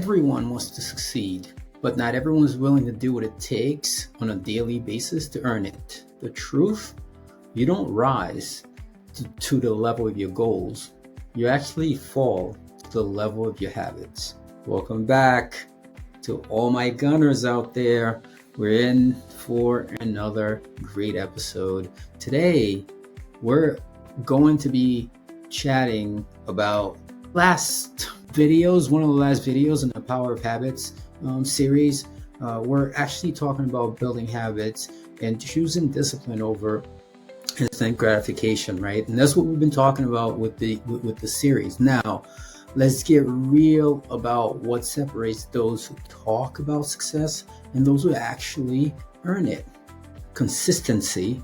Everyone wants to succeed, but not everyone is willing to do what it takes on a daily basis to earn it. The truth, you don't rise to the level of your goals. You actually fall to the level of your habits. Welcome back to all my gunners out there. We're in for another great episode. Today, we're going to be chatting about one of the last videos in the Power of Habits series. We're actually talking about building habits and choosing discipline over instant gratification, right? And that's what we've been talking about with the series. Now, let's get real about what separates those who talk about success and those who actually earn it. Consistency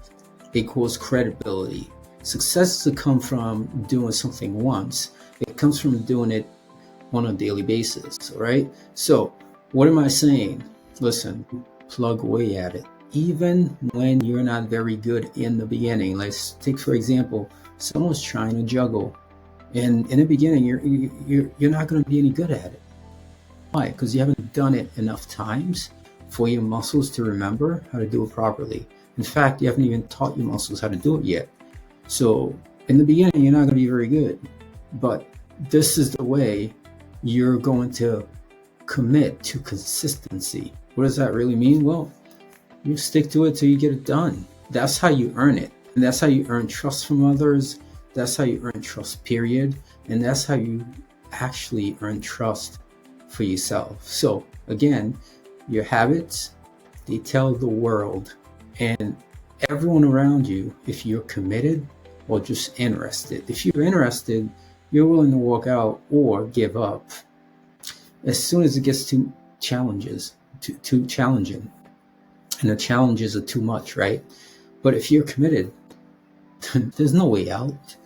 equals credibility. Success doesn't come from doing something once. It comes from doing it on a daily basis, all right? So what am I saying? Listen, plug away at it. Even when you're not very good in the beginning, let's take, for example, someone's trying to juggle. And in the beginning, you're not going to be any good at it. Why? Because you haven't done it enough times for your muscles to remember how to do it properly. In fact, you haven't even taught your muscles how to do it yet. So in the beginning, you're not going to be very good. But this is the way you're going to commit to consistency. What does that really mean? Well, you stick to it till you get it done. That's how you earn it. And that's how you earn trust from others. That's how you earn trust, period. And that's how you actually earn trust for yourself. So again, your habits, they tell the world and everyone around you if you're committed or just interested. If you're interested, you're willing to walk out or give up as soon as it gets too challenging. And the challenges are too much, right? But if you're committed, there's no way out.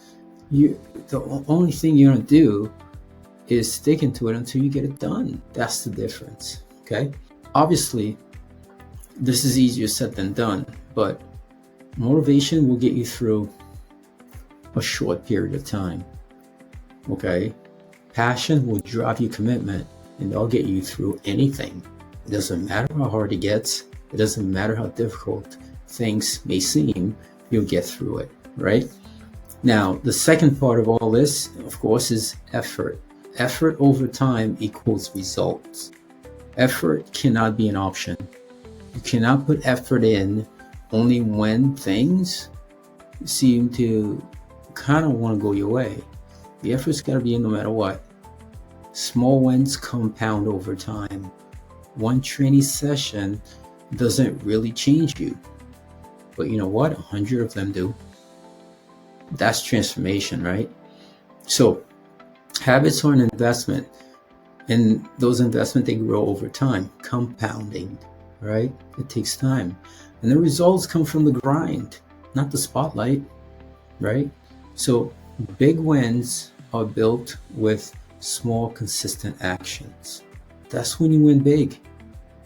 The only thing you're going to do is stick into it until you get it done. That's the difference, okay? Obviously, this is easier said than done, but motivation will get you through a short period of time, okay? Passion will drive your commitment, and they'll get you through anything. It doesn't matter how hard it gets. It doesn't matter how difficult things may seem, you'll get through it, right? Now, the second part of all this, of course, is effort. Effort over time equals results. Effort cannot be an option. You cannot put effort in only when things seem to kind of want to go your way. The effort's got to be in no matter what. Small wins compound over time. One training session doesn't really change you. But you know what? 100 of them do. That's transformation, right? So habits are an investment, and those investments, they grow over time, compounding, right? It takes time. And the results come from the grind, not the spotlight, right? So big wins are built with small, consistent actions. That's when you win big.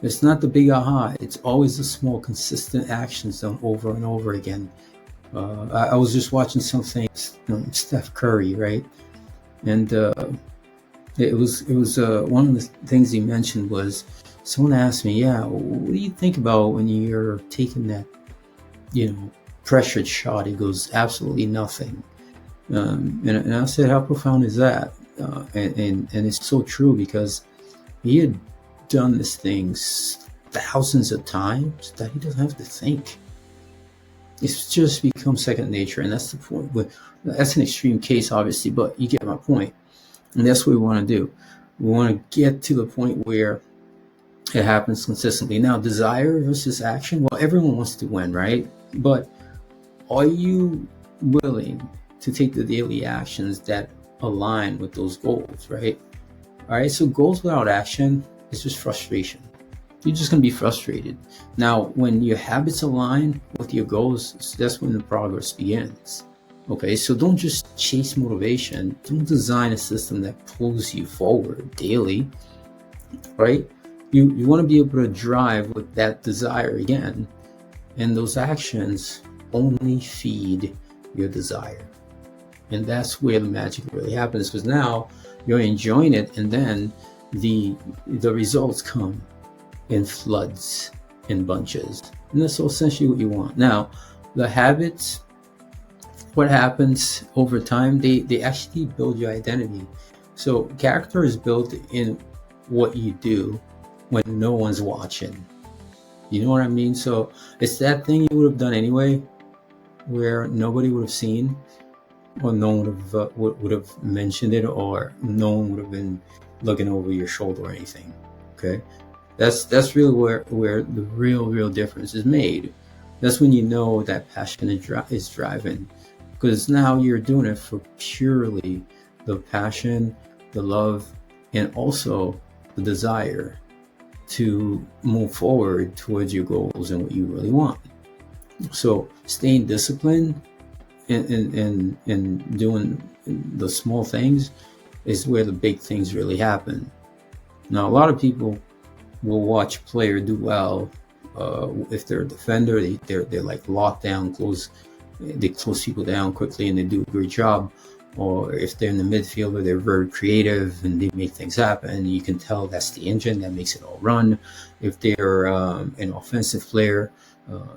It's not the big aha. It's always the small, consistent actions done over and over again. I was just watching something, Steph Curry, right? And it was one of the things he mentioned was, someone asked me, what do you think about when you're taking that, pressured shot? He goes, absolutely nothing. And I said, how profound is that? And it's so true, because he had done these things thousands of times that he doesn't have to think. It's just become second nature, and that's the point. But that's an extreme case, obviously, but you get my point. And that's what we want to do. We want to get to the point where it happens consistently. Now, desire versus action. Well, everyone wants to win, right? But are you willing to take the daily actions that align with those goals, right? All right, so goals without action is just frustration. You're just going to be frustrated. Now, when your habits align with your goals, that's when the progress begins. Okay, so don't just chase motivation. Don't design a system that pulls you forward daily, right? You want to be able to drive with that desire again. And those actions only feed your desire. And that's where the magic really happens, because now you're enjoying it, and then the results come in floods, in bunches. And that's essentially what you want. Now, the habits, what happens over time, they actually build your identity. So character is built in what you do when no one's watching. You know what I mean? So it's that thing you would have done anyway, where nobody would have seen, or no one would have mentioned it, or no one would have been looking over your shoulder or anything. Okay, that's really where the real difference is made. That's when you know that passion is driving, because now you're doing it for purely the passion, the love, and also the desire to move forward towards your goals and what you really want. So staying disciplined and doing the small things is where the big things really happen. Now, a lot of people will watch a player do well. If they're a defender, they're like locked down, they close people down quickly, and they do a great job. Or if they're in the midfielder, they're very creative and they make things happen. You can tell that's the engine that makes it all run. If they're an offensive player,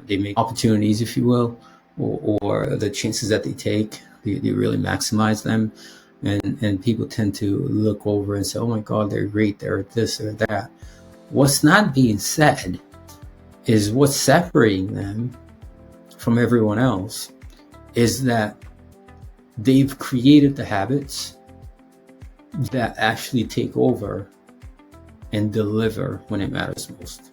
they make opportunities, if you will, or the chances that they take, they really maximize them. And people tend to look over and say, oh my God, they're great, they're this or that. What's not being said is what's separating them from everyone else is that they've created the habits that actually take over and deliver when it matters most.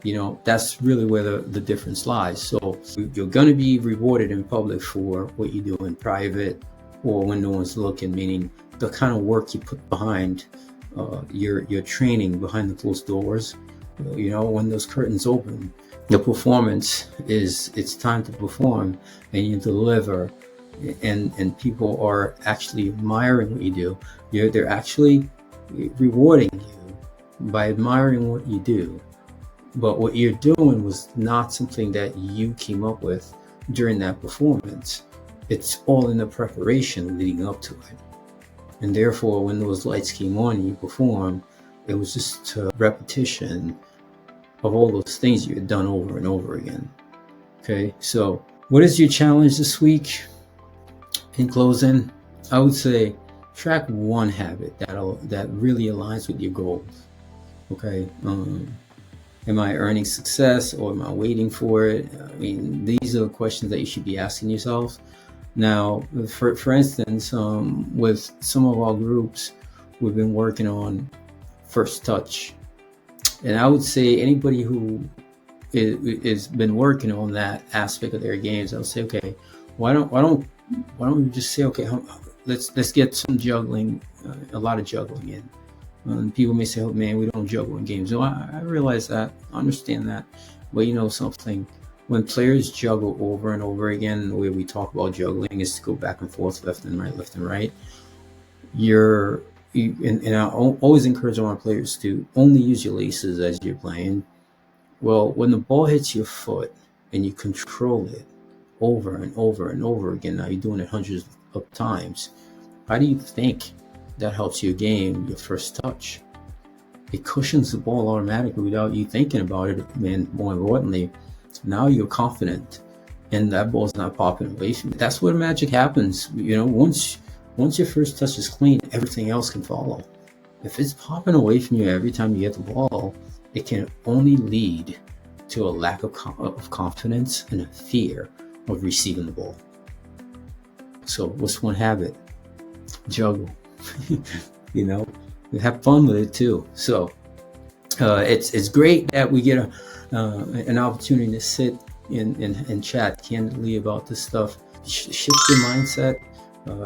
You know, that's really where the difference lies. So you're going to be rewarded in public for what you do in private or when no one's looking, meaning the kind of work you put behind your training behind the closed doors. You know, when those curtains open, the performance it's time to perform and you deliver. And people are actually admiring what you do. They're actually rewarding you by admiring what you do. But what you're doing was not something that you came up with during that performance. It's all in the preparation leading up to it. And therefore, when those lights came on and you perform, it was just a repetition of all those things you had done over and over again. Okay, so what is your challenge this week? In closing, I would say track one habit that really aligns with your goals. Okay, am I earning success or am I waiting for it? I mean, these are the questions that you should be asking yourself. Now, for instance, with some of our groups, we've been working on first touch, and I would say anybody who is been working on that aspect of their games, I would say, okay, why don't we just say, okay, let's get some juggling, a lot of juggling in. People may say, oh man, we don't juggle in games. No, I realize that, I understand that. But you know something, when players juggle over and over again, the way we talk about juggling is to go back and forth, left and right. And I always encourage all my players to only use your laces as you're playing. Well, when the ball hits your foot and you control it over and over and over again, now you're doing it hundreds of times, how do you think that helps your game, your first touch? It cushions the ball automatically without you thinking about it. And more importantly, now you're confident and that ball's not popping away from you. That's where magic happens. You know, once your first touch is clean, everything else can follow. If it's popping away from you every time you get the ball, it can only lead to a lack of confidence and a fear of receiving the ball. So what's one habit? Juggle. You know, have fun with it too. So it's great that we get an opportunity to sit and chat candidly about this stuff. Shift your mindset.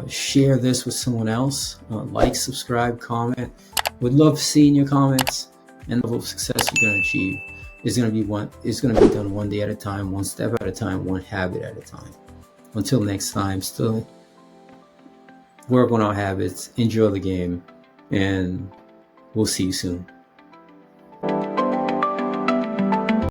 Share this with someone else. Like, subscribe, comment. Would love seeing your comments. And the level of success you're going to achieve is going to be done one day at a time, one step at a time, one habit at a time. Until next time, still work on our habits, enjoy the game, and we'll see you soon.